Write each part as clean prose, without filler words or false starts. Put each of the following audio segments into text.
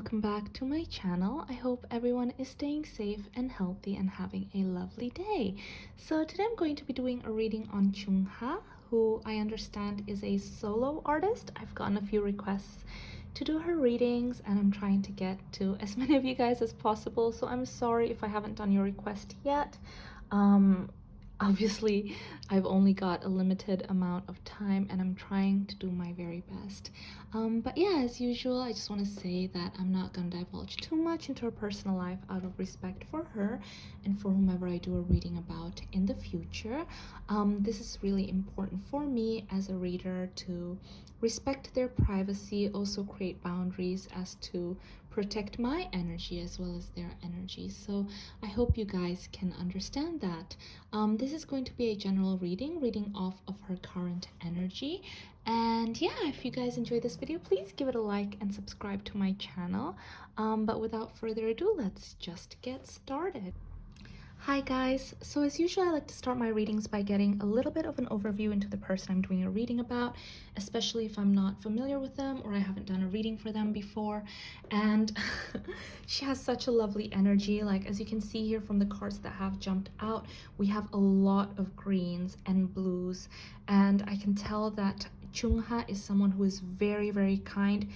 welcome back to my channel. I hope everyone is staying safe and healthy and having a lovely day. So today I'm going to be doing a reading on Chungha, who I understand is a solo artist. I've gotten a few requests to do her readings and I'm trying to get to as many of you guys as possible, so I'm sorry if I haven't done your request yet. Obviously I've only got a limited amount of time and I'm trying to do my very best. But yeah, as usual, I just want to say that I'm not going to divulge too much into her personal life out of respect for her and for whomever I do a reading about in the future. This is really important for me as a reader to respect their privacy, also create boundaries as to protect my energy as well as their energy. So I hope you guys can understand that. This is going to be a general reading off of her current energy. And yeah, if you guys enjoyed this video, please give it a like and subscribe to my channel. But without further ado, let's just get started. Hi guys, so as usual I like to start my readings by getting a little bit of an overview into the person I'm doing a reading about, especially if I'm not familiar with them or I haven't done a reading for them before. And she has such a lovely energy. Like, as you can see here from the cards that have jumped out, we have a lot of greens and blues, and I can tell that Chungha is someone who is very, very kind,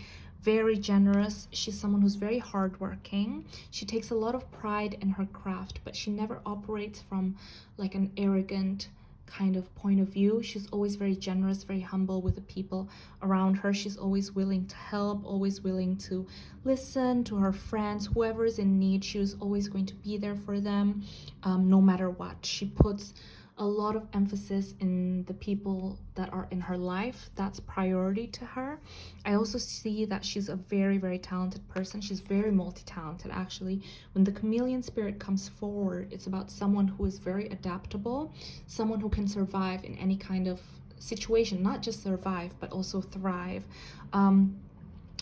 very generous. She's someone who's very hardworking. She takes a lot of pride in her craft, but she never operates from like an arrogant kind of point of view. She's always very generous, very humble with the people around her. She's always willing to help, always willing to listen to her friends. Whoever is in need, she was always going to be there for them, no matter what. She puts a lot of emphasis in the people that are in her life. That's priority to her. I also see that she's a very, very talented person. She's very multi-talented, actually. When the chameleon spirit comes forward, it's about someone who is very adaptable, someone who can survive in any kind of situation, not just survive, but also thrive.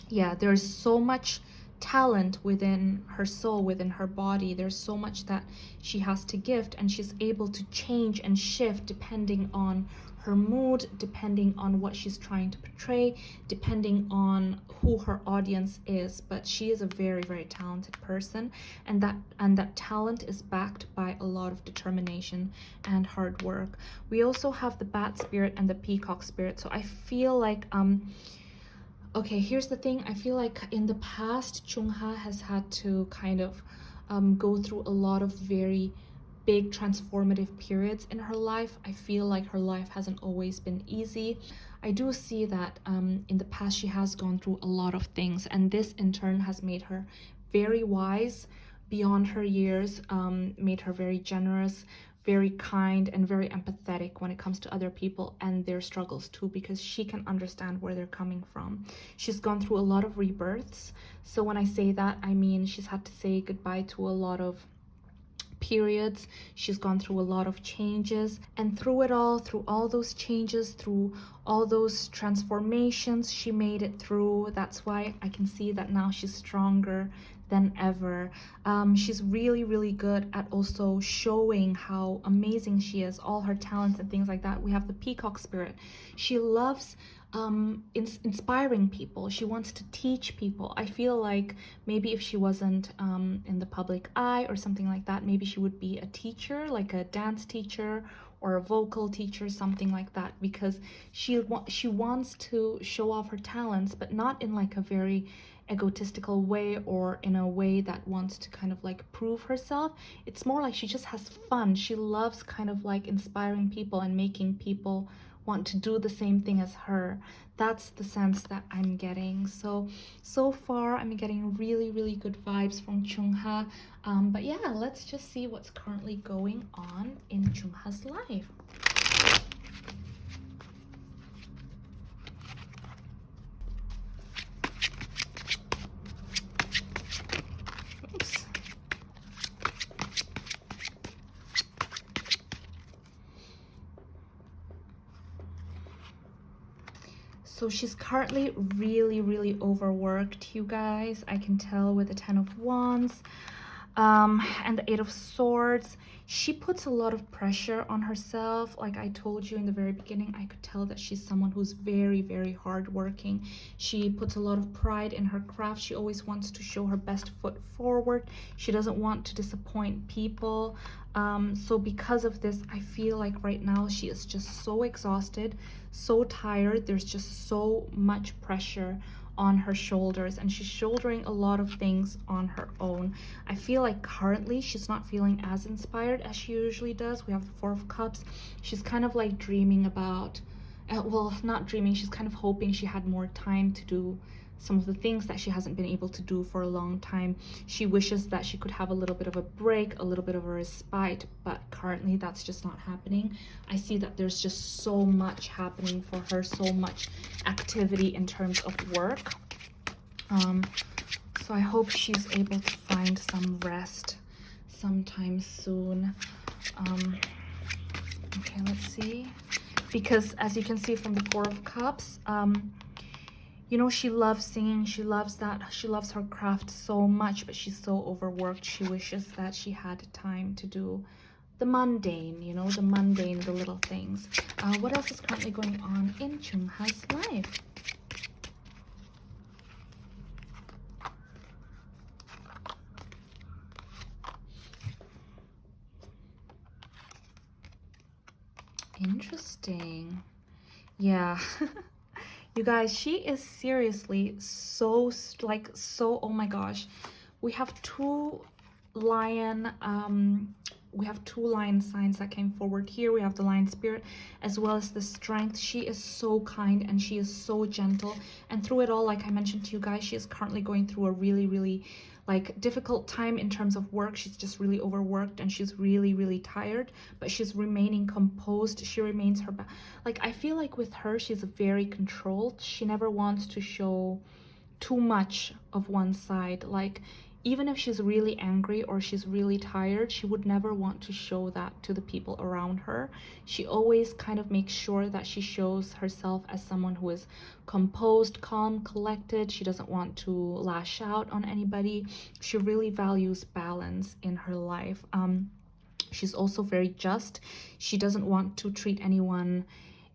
Yeah, there's so much talent within her soul, within her body. There's so much that she has to gift, and she's able to change and shift depending on her mood, depending on what she's trying to portray, depending on who her audience is. But she is a very, very talented person, and that talent is backed by a lot of determination and hard work. We also have the bat spirit and the peacock spirit. So I feel like okay, here's the thing. I feel like in the past, Chungha has had to kind of go through a lot of very big transformative periods in her life. I feel like her life hasn't always been easy. I do see that in the past she has gone through a lot of things, and this in turn has made her very wise beyond her years, made her very generous, very kind, and very empathetic when it comes to other people and their struggles too, because she can understand where they're coming from. She's gone through a lot of rebirths. So when I say that, I mean she's had to say goodbye to a lot of periods. She's gone through a lot of changes, and through it all, through all those changes, through all those transformations, she made it through. That's why I can see that now she's stronger than ever. She's really, really good at also showing how amazing she is, all her talents and things like that. We have the peacock spirit. She loves inspiring people. She wants to teach people. I feel like maybe if she wasn't in the public eye or something like that, maybe she would be a teacher, like a dance teacher or a vocal teacher, something like that, because she wants to show off her talents, but not in like a very egotistical way or in a way that wants to kind of like prove herself. It's more like she just has fun. She loves kind of like inspiring people and making people want to do the same thing as her. That's the sense that I'm getting. So far I'm getting really, really good vibes from Chungha. But yeah, let's just see what's currently going on in Chungha's life. Oops. So she's currently really, really overworked, you guys. I can tell with the 10 of Wands. And the Eight of Swords. She puts a lot of pressure on herself. Like I told you in the very beginning, I could tell that she's someone who's very, very hardworking. She puts a lot of pride in her craft. She always wants to show her best foot forward. She doesn't want to disappoint people. So because of this, I feel like right now she is just so exhausted, so tired. There's just so much pressure on her shoulders, and she's shouldering a lot of things on her own. I feel like currently she's not feeling as inspired as she usually does. We have the Four of Cups. She's kind of like dreaming about, well, not dreaming, she's kind of hoping she had more time to do some of the things that she hasn't been able to do for a long time. She wishes that she could have a little bit of a break, a little bit of a respite, but currently that's just not happening. I see that there's just so much happening for her, so much activity in terms of work. So I hope she's able to find some rest sometime soon. Okay, let's see. Because as you can see from the Four of Cups, you know, she loves singing, she loves her craft so much, but she's so overworked. She wishes that she had time to do the mundane, you know, the little things. What else is currently going on in Chungha's life? Interesting. Yeah. You guys, she is seriously so, oh my gosh. We have two lion signs that came forward here. We have the lion spirit as well as the strength. She is so kind and she is so gentle, and through it all, like I mentioned to you guys, she is currently going through a really like difficult time in terms of work. She's just really overworked and she's really tired, but she's remaining composed. She remains her like, I feel like with her, she's very controlled. She never wants to show too much of one side. Like, even if she's really angry or she's really tired, she would never want to show that to the people around her. She always kind of makes sure that she shows herself as someone who is composed, calm, collected. She doesn't want to lash out on anybody. She really values balance in her life. She's also very just. She doesn't want to treat anyone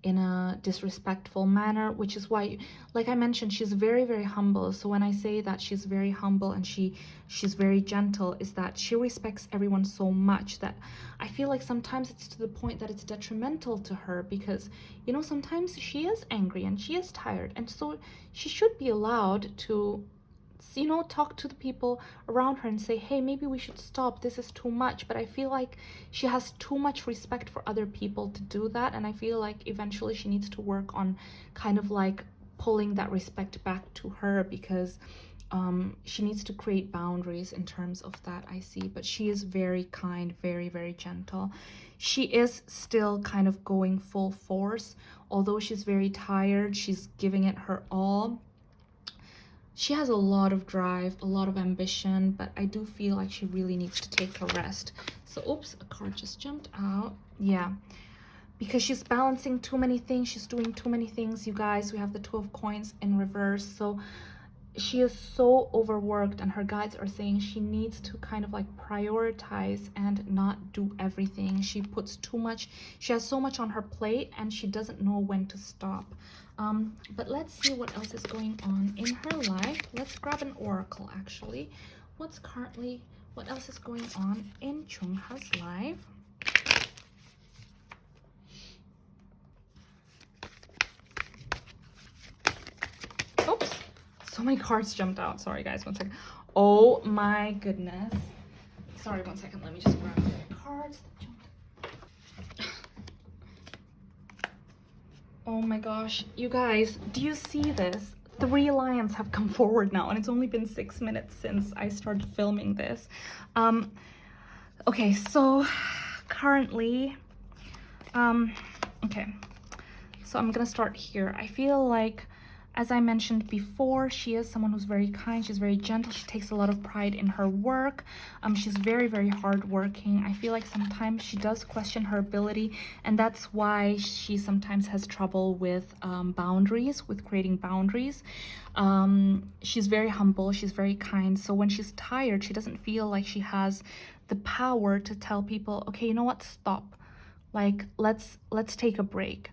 in a disrespectful manner, which is why, like I mentioned, she's very humble. So when I say that she's very humble and she's very gentle, is that she respects everyone so much that I feel like sometimes it's to the point that it's detrimental to her, because, you know, sometimes she is angry and she is tired, and so she should be allowed to, you know, talk to the people around her and say, hey, maybe we should stop, this is too much. But I feel like she has too much respect for other people to do that, and I feel like eventually she needs to work on kind of like pulling that respect back to her, because she needs to create boundaries in terms of that, I see. But she is very kind, very gentle. She is still kind of going full force, although she's very tired, she's giving it her all. She has a lot of drive, a lot of ambition, but I do feel like she really needs to take a rest. So, oops, a card just jumped out. Yeah, because she's balancing too many things. She's doing too many things, you guys. We have the Two of Coins in reverse. So she is so overworked, and her guides are saying she needs to kind of like prioritize and not do everything. She puts too much, she has so much on her plate, and she doesn't know when to stop. But let's see what else is going on in her life. Let's grab an oracle, actually. What else is going on in Chungha's life? Oops, so many cards jumped out. Sorry guys, one second. Oh my goodness. Sorry, one second, let me just grab the cards that jumped. Oh my gosh, you guys, do you see this? 3 lions have come forward now, and it's only been 6 minutes since I started filming this. Okay, so currently, okay, so I'm gonna start here. I feel like As I mentioned before, she is someone who's very kind. She's very gentle. She takes a lot of pride in her work. She's very, very hardworking. I feel like sometimes she does question her ability, and that's why she sometimes has trouble with boundaries, with creating boundaries. She's very humble. She's very kind. So when she's tired, she doesn't feel like she has the power to tell people, okay, you know what, stop. Like, let's take a break.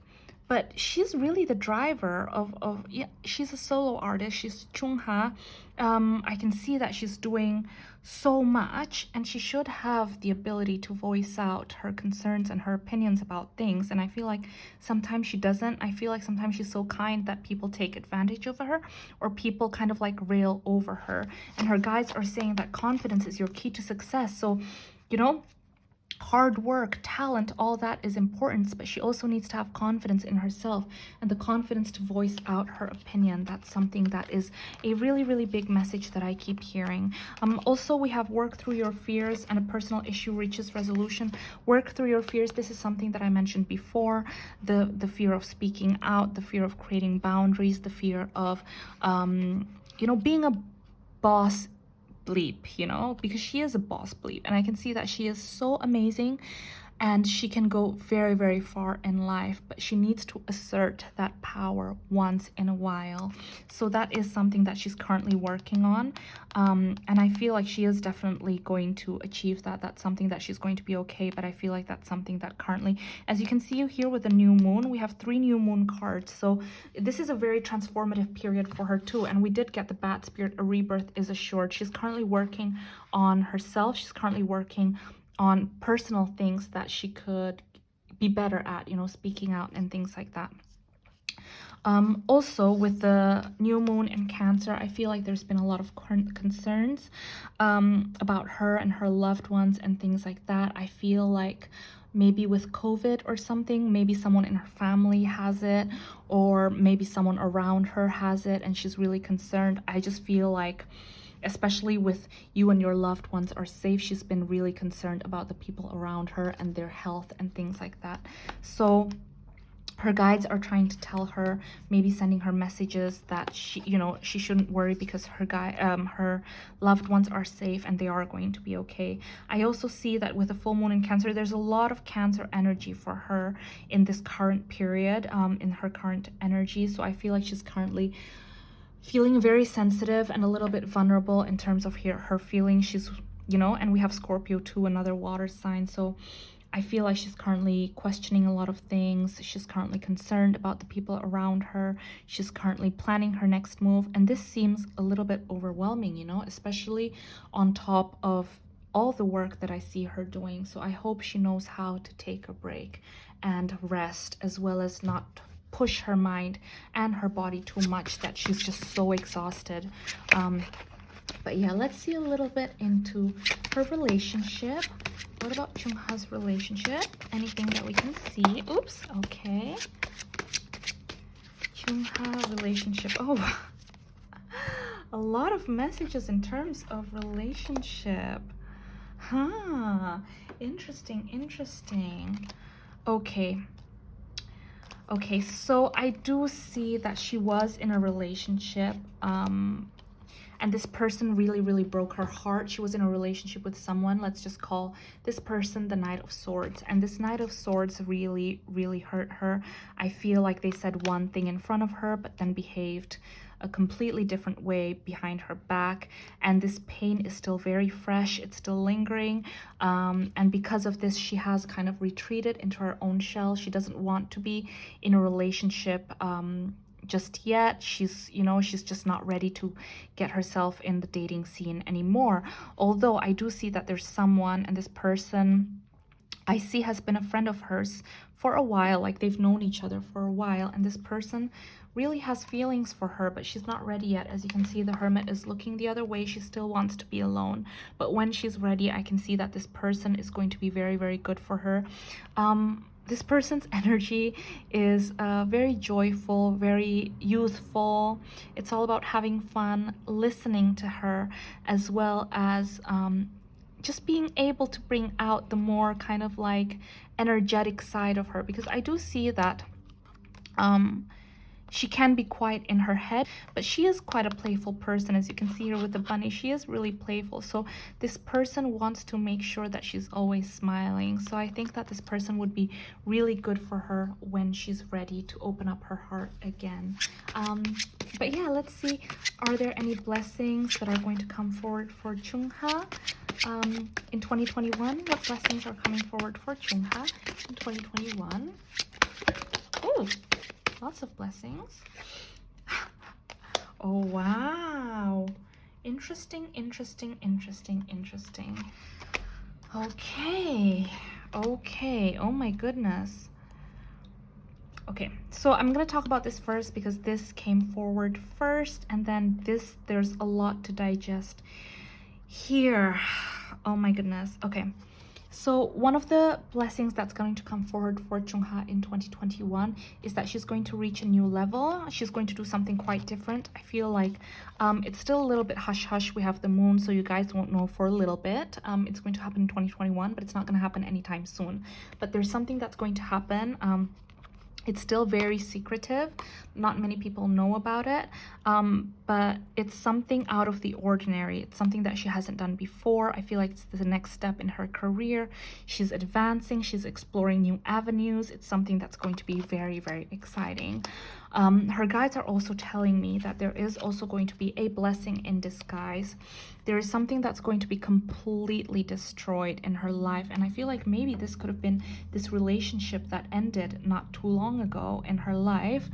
But she's really the driver of yeah, she's a solo artist. She's Chungha. I can see that she's doing so much, and she should have the ability to voice out her concerns and her opinions about things. And I feel like sometimes she doesn't. I feel like sometimes she's so kind that people take advantage of her, or people kind of like rail over her. And her guides are saying that confidence is your key to success. So, you know, hard work, talent, all that is important, but she also needs to have confidence in herself and the confidence to voice out her opinion. That's something that is a really, really big message that I keep hearing. Also, we have work through your fears and a personal issue reaches resolution. Work through your fears. This is something that I mentioned before. The fear of speaking out, the fear of creating boundaries, the fear of, you know, being a boss bleep, you know, because she is a boss bleep, and I can see that she is so amazing and she can go very, very far in life, but she needs to assert that power once in a while. So that is something that she's currently working on, and I feel like she is definitely going to achieve that. That's something that she's going to be okay, but I feel like that's something that currently, as you can see here with the new moon, we have 3 new moon cards. So this is a very transformative period for her too, and we did get the bat spirit, a rebirth is assured. She's currently working on herself. She's currently working on personal things that she could be better at, you know, speaking out and things like that. Also, with the new moon in Cancer, I feel like there's been a lot of concerns about her and her loved ones and things like that. I feel like maybe with COVID or something, maybe someone in her family has it, or maybe someone around her has it, and she's really concerned. I just feel like, especially with you and your loved ones are safe, she's been really concerned about the people around her and their health and things like that. So her guides are trying to tell her, maybe sending her messages that she, you know, she shouldn't worry because her loved ones are safe and they are going to be okay. I also see that with the full moon in Cancer, there's a lot of Cancer energy for her in this current period, in her current energy. So I feel like she's currently feeling very sensitive and a little bit vulnerable in terms of her feelings. She's, you know, and we have Scorpio too, another water sign. So I feel like she's currently questioning a lot of things. She's currently concerned about the people around her. She's currently planning her next move. And this seems a little bit overwhelming, you know, especially on top of all the work that I see her doing. So I hope she knows how to take a break and rest, as well as not push her mind and her body too much that she's just so exhausted. But yeah, let's see a little bit into her relationship. What about Chungha's relationship? Anything that we can see? Oops, okay. Chungha relationship. Oh, a lot of messages in terms of relationship. Huh, interesting, interesting. Okay. Okay, so I do see that she was in a relationship, and this person really, really broke her heart. She was in a relationship with someone. Let's just call this person the Knight of Swords. And this Knight of Swords really, really hurt her. I feel like they said one thing in front of her, but then behaved a completely different way behind her back. And this pain is still very fresh. It's still lingering. And because of this, she has kind of retreated into her own shell. She doesn't want to be in a relationship just yet. She's, you know, she's just not ready to get herself in the dating scene anymore. Although I do see that there's someone, and this person I see has been a friend of hers for a while, like they've known each other for a while, and this person really has feelings for her, but she's not ready yet. As you can see, the Hermit is looking the other way. She still wants to be alone, but when she's ready, I can see that this person is going to be very, very good for her. This person's energy is very joyful, very youthful. It's all about having fun, listening to her, as well as just being able to bring out the more kind of like energetic side of her, because I do see that she can be quiet in her head, but she is quite a playful person. As you can see here with the bunny, she is really playful. So this person wants to make sure that she's always smiling. So I think that this person would be really good for her when she's ready to open up her heart again. But yeah, let's see, are there any blessings that are going to come forward for Chungha in 2021? What blessings are coming forward for Chungha in 2021? Oh, lots of blessings. Oh, wow. Interesting, interesting, interesting, interesting. Okay. Okay. Oh my goodness. Okay, so I'm gonna talk about this first because this came forward first, and then this, there's a lot to digest here. Oh my goodness. Okay, so one of the blessings that's going to come forward for Chungha in 2021 is that she's going to reach a new level. She's going to do something quite different. I feel like it's still a little bit hush-hush. We have the moon, so you guys won't know for a little bit. It's going to happen in 2021, but it's not going to happen anytime soon. But there's something that's going to happen. It's still very secretive. Not many people know about it, but it's something out of the ordinary. It's something that she hasn't done before. I feel like it's the next step in her career. She's advancing, she's exploring new avenues. It's something that's going to be very, very exciting. Her guides are also telling me that there is also going to be a blessing in disguise. There is something that's going to be completely destroyed in her life, and I feel like maybe this could have been this relationship that ended not too long ago in her life,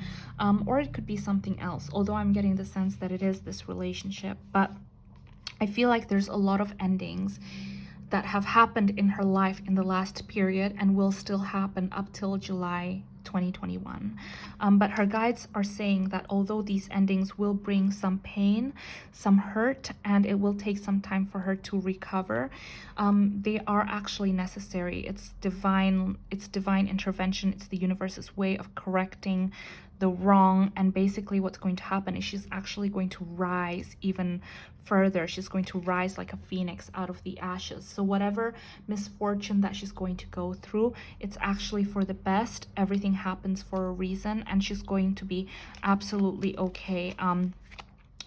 or it could be something else, although I'm getting the sense that it is this relationship. But I feel like there's a lot of endings that have happened in her life in the last period and will still happen up till July 2021. But her guides are saying that although these endings will bring some pain, some hurt, and it will take some time for her to recover, they are actually necessary. It's divine intervention. It's the universe's way of correcting the wrong, and basically what's going to happen is she's actually going to rise even further. She's going to rise like a phoenix out of the ashes. So whatever misfortune that she's going to go through, it's actually for the best. Everything happens for a reason, and she's going to be absolutely okay.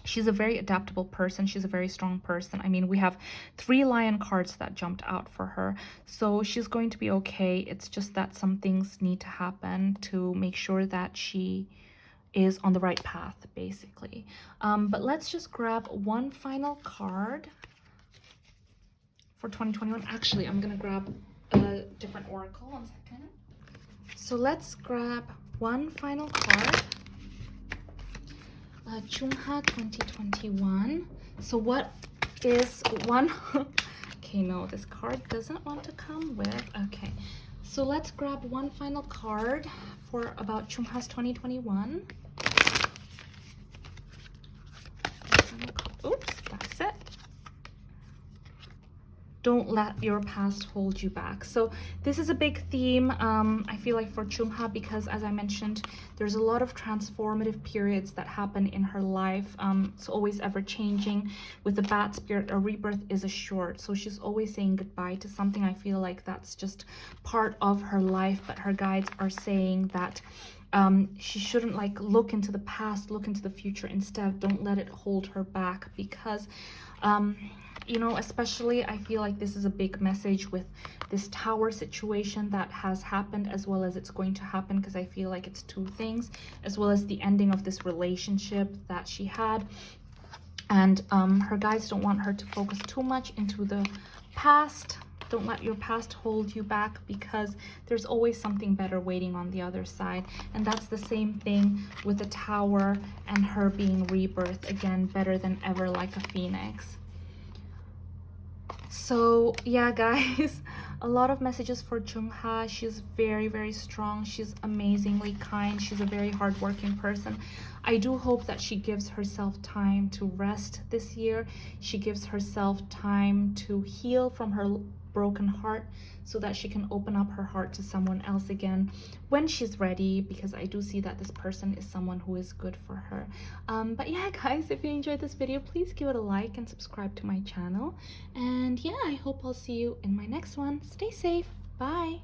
She's a very adaptable person. She's a very strong person. I mean, we have 3 lion cards that jumped out for her. So she's going to be okay. It's just that some things need to happen to make sure that she is on the right path, basically. But let's just grab one final card for 2021. Actually, I'm gonna grab a different oracle. 1 second. So let's grab one final card. Chungha 2021. So what is one? Okay, no, this card doesn't want to come with. Okay, so let's grab one final card for about Chungha's 2021. Oops, that's it. Don't let your past hold you back. So this is a big theme, I feel like, for Chungha, because as I mentioned, there's a lot of transformative periods that happen in her life. It's always ever changing. With the bat spirit, a rebirth is assured. So she's always saying goodbye to something. I feel like that's just part of her life, but her guides are saying that she shouldn't like look into the past, look into the future. Instead, don't let it hold her back, because you know, especially I feel like this is a big message with this tower situation that has happened, as well as it's going to happen, because I feel like it's 2 things, as well as the ending of this relationship that she had. And her guides don't want her to focus too much into the past. Don't let your past hold you back, because there's always something better waiting on the other side. And that's the same thing with the tower and her being rebirthed again, better than ever, like a phoenix. So yeah, guys, a lot of messages for Chungha. She's very, very strong. She's amazingly kind. She's a very hardworking person. I do hope that she gives herself time to rest this year. She gives herself time to heal from her broken heart, so that she can open up her heart to someone else again when she's ready, because I do see that this person is someone who is good for her. But yeah, guys, if you enjoyed this video, please give it a like and subscribe to my channel. And yeah, I hope I'll see you in my next one. Stay safe. Bye.